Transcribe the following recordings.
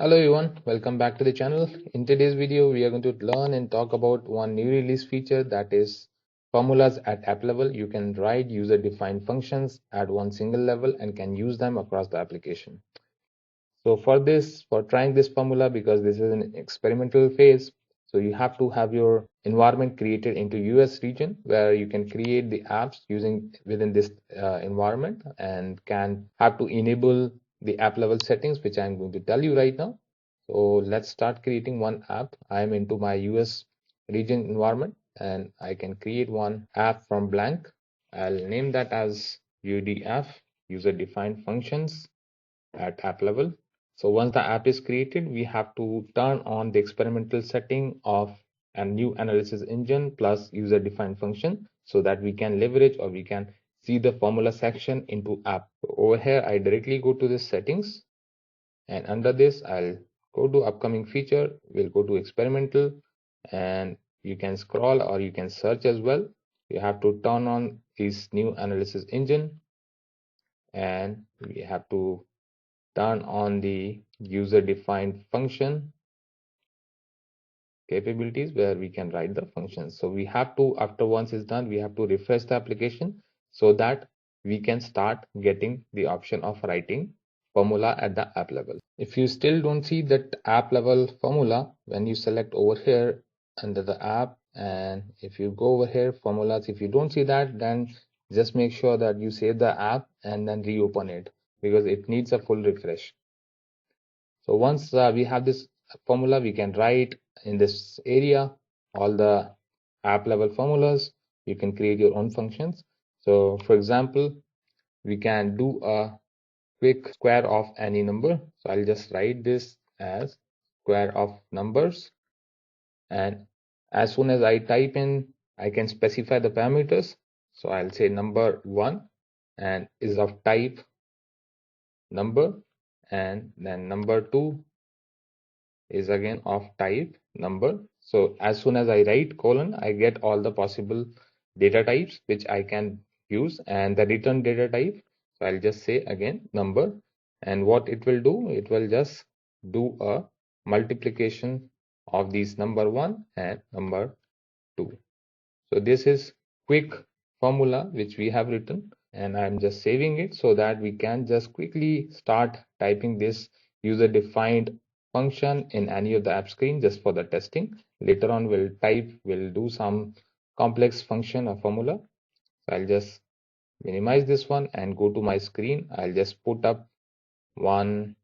Hello everyone, welcome back to the channel. In today's video, we are going to learn and talk about one new release feature, that is formulas at app level. You can write user-defined functions at one single level and can use them across the application. So for trying this formula, because this is an experimental phase, so you have to have your environment created into US region where you can create the apps using within this environment and can have to enable the app level settings, which I'm going to tell you right now. So let's start creating one app. I'm into my US region environment and I can create one app from blank. I'll name that as UDF, user defined functions at app level. So once the app is created, we have to turn on the experimental setting of a new analysis engine plus user defined function so that we can leverage or we can see the formula section into app. So over here, I directly go to the settings, and under this, I'll go to upcoming feature. We'll go to experimental, and you can scroll or you can search as well. You have to turn on this new analysis engine, and we have to turn on the user defined function capabilities where we can write the functions. So we have to, after once it's done, we have to refresh the application so that we can start getting the option of writing formula at the app level. If you still don't see that app level formula, when you select over here under the app, and if you go over here formulas, if you don't see that, then just make sure that you save the app and then reopen it because it needs a full refresh. So once we have this formula, we can write in this area all the app level formulas. You can create your own functions. So for example, we can do a quick square of any number. So I'll just write this as square of numbers. And as soon as I type in, I can specify the parameters. So I'll say number 1 and is of type number, and then number 2 is again of type number. So as soon as I write colon, I get all the possible data types which I can use, and the return data type. So I'll just say again number, and what it will do, it will just do a multiplication of these number 1 and number 2. So this is quick formula which we have written, and I'm just saving it so that we can just quickly start typing this user defined function in any of the app screen just for the testing. Later on we'll do some complex function or formula. So I'll just minimize this one and go to my screen. I'll just put up one,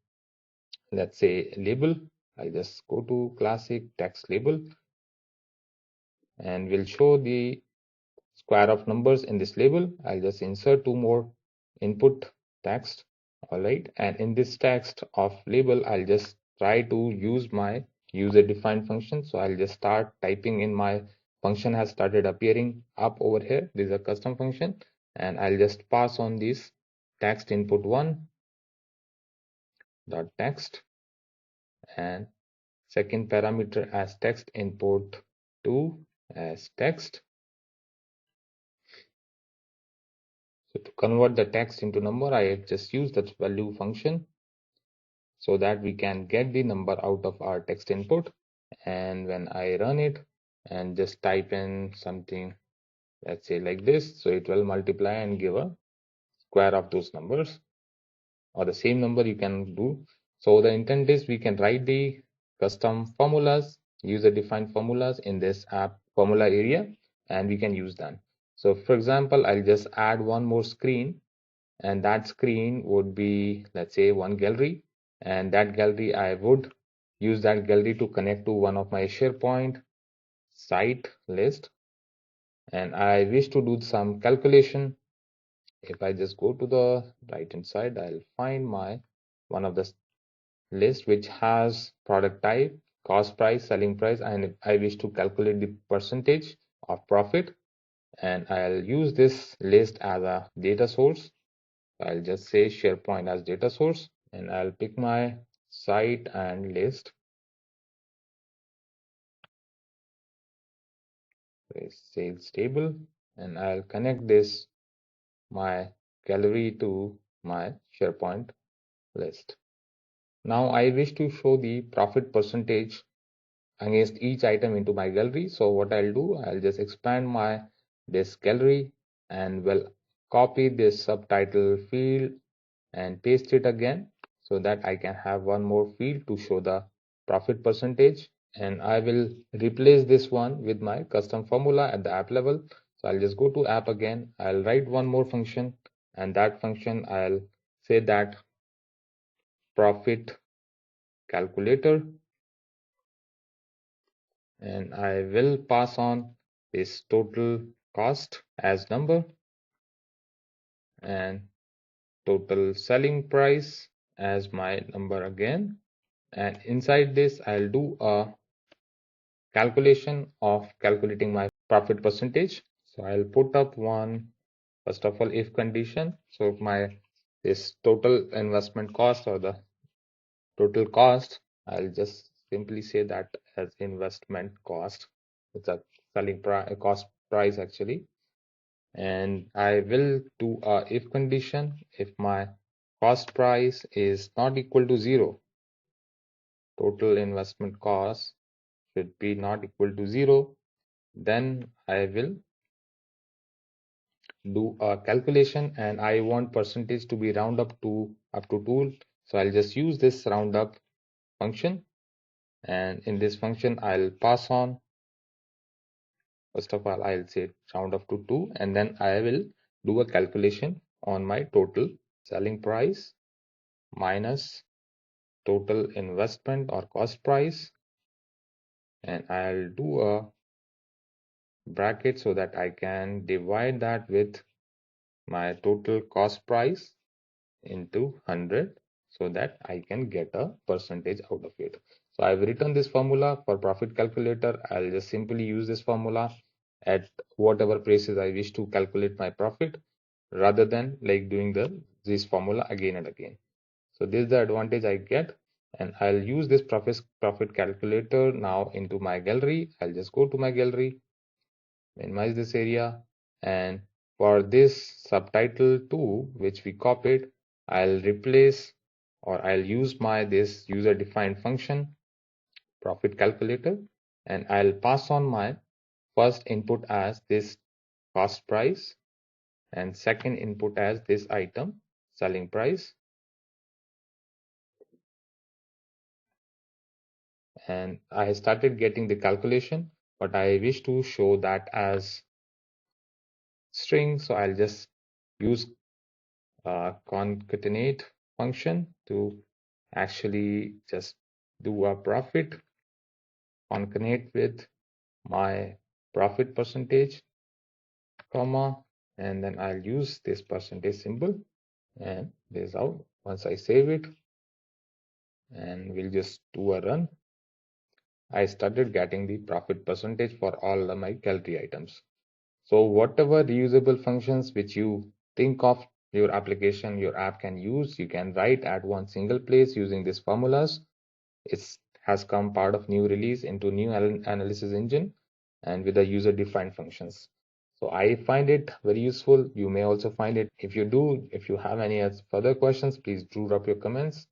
let's say, label. I'll just go to classic text label, and we'll show the square of numbers in this label. I'll just insert two more input text. All right, and in this text of label, I'll just try to use my user defined function. So I'll just start typing in. My function has started appearing up over here. This is a custom function, and I'll just pass on this text input 1 dot text, and second parameter as text input 2 as text. So to convert the text into number, I have just used that value function so that we can get the number out of our text input. And when I run it and just type in something, let's say like this, so it will multiply and give a square of those numbers, or the same number you can do. So the intent is we can write the custom formulas, user defined formulas in this app formula area, and we can use them. So for example, I'll just add one more screen, and that screen would be, let's say, one gallery, and that gallery, I would use that gallery to connect to one of my SharePoint site list, and I wish to do some calculation. If I just go to the right hand side, I'll find my one of the list which has product type, cost price, selling price, and I wish to calculate the percentage of profit, and I'll use this list as a data source. I'll just say SharePoint as data source, and I'll pick my site and list, sales table, and I'll connect this my gallery to my SharePoint list. Now I wish to show the profit percentage against each item into my gallery. So what I'll do, I'll just expand my this gallery and will copy this subtitle field and paste it again so that I can have one more field to show the profit percentage. And I will replace this one with my custom formula at the app level. So I'll just go to app again. I'll write one more function, and that function I'll say that profit calculator, and I will pass on this total cost as number and total selling price as my number again. And inside this, I'll do a calculation of calculating my profit percentage. So I'll put up one, first of all, if condition. So my this total investment cost or the total cost, I'll just simply say that as investment cost. It's a selling price cost price actually. And I will do a if condition. If my cost price is not equal to 0, total investment cost should be not equal to 0, then I will do a calculation, and I want percentage to be round up to 2. So I'll just use this round up function, and in this function I'll pass on, first of all I'll say round up to 2, and then I will do a calculation on my total selling price minus total investment or cost price, and I'll do a bracket so that I can divide that with my total cost price into 100 so that I can get a percentage out of it. So I've written this formula for profit calculator. I'll just simply use this formula at whatever places I wish to calculate my profit rather than like doing this formula again and again. So this is the advantage I get, and I'll use this profit calculator now into my gallery. I'll just go to my gallery, minimize this area, and for this subtitle 2 which we copied, I'll replace or I'll use my this user defined function profit calculator, and I'll pass on my first input as this cost price and second input as this item selling price, and I started getting the calculation, but I wish to show that as string, so I'll just use concatenate function to actually just do a profit concatenate with my profit percentage comma, and then I'll use this percentage symbol, and this is out. Once I save it and we'll just do a run, I started getting the profit percentage for all of my gallery items. So whatever reusable functions which you think of your application, your app can use, you can write at one single place using these formulas. It has come part of new release into new analysis engine and with the user defined functions. So I find it very useful. You may also find it. If you do, if you have any further questions, please do drop your comments.